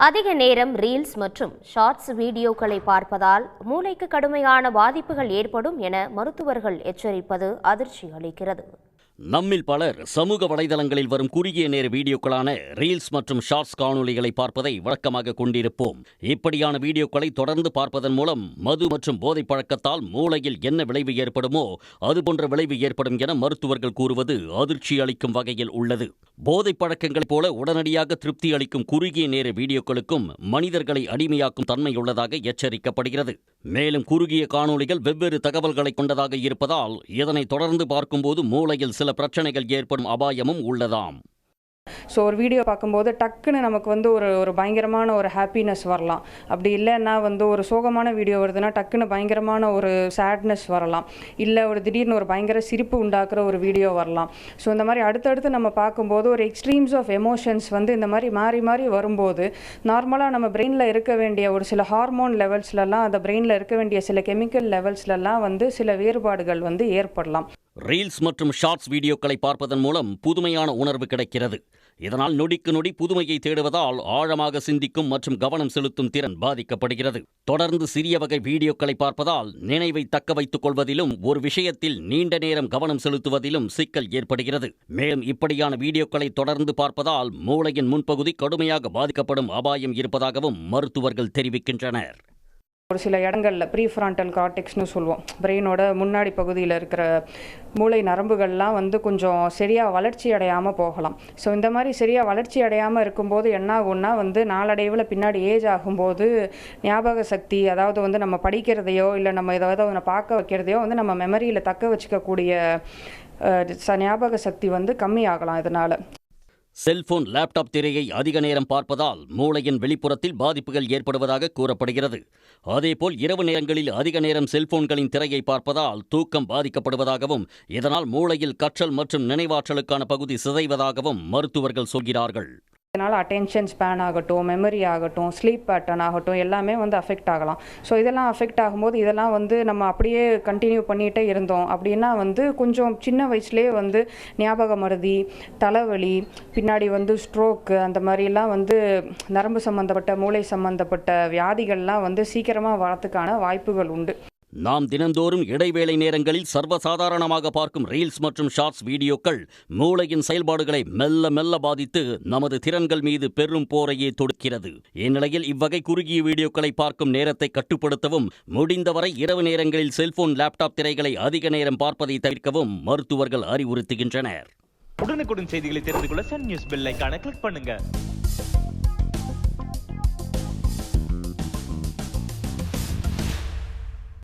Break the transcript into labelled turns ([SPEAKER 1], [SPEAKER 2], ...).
[SPEAKER 1] அதிக நேரம் ரீல்ஸ் மற்றும் ஷார்ட்ஸ் வீடியோக்களை பார்ப்பதால் மூளைக்கு கடுமையான பாதிப்புகள் ஏற்படும் என மருத்துவர்கள் எச்சரிப்பது அதிர்ச்சி அளிக்கிறது.
[SPEAKER 2] நம்மில் பலர் சமூக வலைதளங்களில் வரும் குறுகிய நேர வீடியோக்களான ரீல்ஸ் மற்றும் ஷார்ட்ஸ் காணொலிகளை பார்ப்பதை வழக்கமாக கொண்டிருப்போம். இப்படியான வீடியோக்களை தொடர்ந்து பார்ப்பதன் மூலம் மது மற்றும் போதை பழக்கத்தால் மூளையில் என்ன விளைவு ஏற்படுமோ அதுபோன்ற விளைவு ஏற்படும் என மருத்துவர்கள் கூறுவது அதிர்ச்சி அளிக்கும் வகையில் உள்ளது. போதை பழக்கங்களைப் போல உடனடியாக திருப்தி அளிக்கும் குறுகிய நேர வீடியோக்களுக்கும் மனிதர்களை அடிமையாக்கும் தன்மையுள்ளதாக எச்சரிக்கப்படுகிறது. மேலும் குறுகிய காணொலிகள் வெவ்வேறு தகவல்களை கொண்டதாக இருப்பதால் இதனை தொடர்ந்து பார்க்கும்போது மூளையில் சில பிரச்சனைகள் ஏற்படும் அபாயமும் உள்ளதாம்.
[SPEAKER 3] ஸோ ஒரு வீடியோ பார்க்கும்போது டக்குன்னு நமக்கு ஒரு பயங்கரமான ஒரு ஹாப்பினஸ் வரலாம். அப்படி இல்லைன்னா ஒரு சோகமான வீடியோ வருதுன்னா டக்குன்னு பயங்கரமான ஒரு சேட்னஸ் வரலாம். இல்லை திடீர்னு ஒரு பயங்கர சிரிப்பு உண்டாக்குற ஒரு வீடியோ வரலாம். ஸோ இந்த மாதிரி அடுத்தடுத்து நம்ம பார்க்கும்போது ஒரு எக்ஸ்ட்ரீம்ஸ் ஆஃப் எமோஷன்ஸ் இந்த மாதிரி மாறி மாறி வரும்போது நார்மலாக நம்ம பிரெயினில் இருக்க வேண்டிய ஒரு சில ஹார்மோன் லெவல்ஸ்லலாம் அந்த பிரெயினில் இருக்க வேண்டிய சில கெமிக்கல் லெவல்ஸ்லலாம் சில வேறுபாடுகள் ஏற்படலாம்.
[SPEAKER 2] ரீல்ஸ் மற்றும் ஷார்ட்ஸ் வீடியோக்களை பார்ப்பதன் மூலம் புதுமையான உணர்வு கிடைக்கிறது. இதனால் நொடிக்கு நொடி புதுமையை தேடுவதால் ஆழமாக சிந்திக்கும் மற்றும் கவனம் செலுத்தும் திறன் பாதிக்கப்படுகிறது. தொடர்ந்து சிறிய வகை வீடியோக்களை பார்ப்பதால் நினைவை தக்க வைத்துக் கொள்வதிலும் ஒரு விஷயத்தில் நீண்ட நேரம் கவனம் செலுத்துவதிலும் சிக்கல் ஏற்படுகிறது. மேலும் இப்படியான வீடியோக்களை தொடர்ந்து பார்ப்பதால் மூளையின் முன்பகுதி கடுமையாக பாதிக்கப்படும் அபாயம் இருப்பதாகவும் மருத்துவர்கள் தெரிவிக்கின்றனர்.
[SPEAKER 3] ஒரு சில இடங்களில் ப்ரீஃப்ரான்டல் கார்டெக்ஸ்னு சொல்லுவோம், பிரெயினோட முன்னாடி பகுதியில் இருக்கிற மூளை நரம்புகள்லாம் கொஞ்சம் சரியாக வளர்ச்சி அடையாமல் போகலாம். ஸோ இந்த மாதிரி சரியாக வளர்ச்சி அடையாமல் இருக்கும்போது என்ன ஆகும்னா நாளடைவில் பின்னாடி ஏஜ் ஆகும்போது ஞாபக சக்தி, அதாவது நம்ம படிக்கிறதையோ இல்லை நம்ம ஏதாவது ஒன்று பார்க்க வைக்கிறதையோ நம்ம மெமரியில் தக்க வச்சுக்கக்கூடிய ஞாபக சக்தி கம்மியாகலாம். இதனால்
[SPEAKER 2] செல்போன், லேப்டாப் திரையை அதிக நேரம் பார்ப்பதால் மூளையின் வெளிப்புறத்தில் பாதிப்புகள் ஏற்படுவதாக கூறப்படுகிறது. அதேபோல் இரவு நேரங்களில் அதிக நேரம் செல்போன்களின் திரையை பார்ப்பதால் தூக்கம் பாதிக்கப்படுவதாகவும் இதனால் மூளையில் கற்றல் மற்றும் நினைவாற்றலுக்கான பகுதி சிதைவதாகவும் மருத்துவர்கள் சொல்கிறார்கள்.
[SPEAKER 3] இதனால் அட்டென்ஷன் ஸ்பேன் ஆகட்டும், மெமரி ஆகட்டும், ஸ்லீப் பேட்டர்ன் ஆகட்டும் எல்லாமே அஃபெக்ட் ஆகலாம். ஸோ இதெல்லாம் அஃபெக்ட் ஆகும்போது இதெல்லாம் நம்ம அப்படியே கண்டினியூ பண்ணிகிட்டே இருந்தோம் அப்படின்னா கொஞ்சம் சின்ன வயசுலேயே ஞாபக மறதி, தலைவலி, பின்னாடி ஸ்ட்ரோக்கு, அந்த மாதிரிலாம் நரம்பு சம்மந்தப்பட்ட மூளை சம்மந்தப்பட்ட வியாதிகள்லாம் சீக்கிரமாக வரத்துக்கான வாய்ப்புகள் உண்டு.
[SPEAKER 2] நாம் தினந்தோறும் இடைவேளை நேரங்களில் சர்வசாதாரணமாக பார்க்கும் ரீல்ஸ் மற்றும் ஷார்ட்ஸ் வீடியோக்கள் மூளையின் செயல்பாடுகளை மெல்ல மெல்ல பாதித்து நமது திறன்கள் மீது பெரும் போரையே தொடுக்கிறது. இந்நிலையில் இவ்வகை குறுகிய வீடியோக்களை பார்க்கும் நேரத்தை கட்டுப்படுத்தவும் முடிந்தவரை இரவு நேரங்களில் செல்போன், லேப்டாப் திரைகளை அதிக நேரம் பார்ப்பதை தவிர்க்கவும் மருத்துவர்கள் அறிவுறுத்துகின்றனர்.
[SPEAKER 4] உடனுக்குடன் செய்திகளை தெரிந்து கொள்ள சன் நியூஸ் பெல் ஐகானை கிளிக் பண்ணுங்க.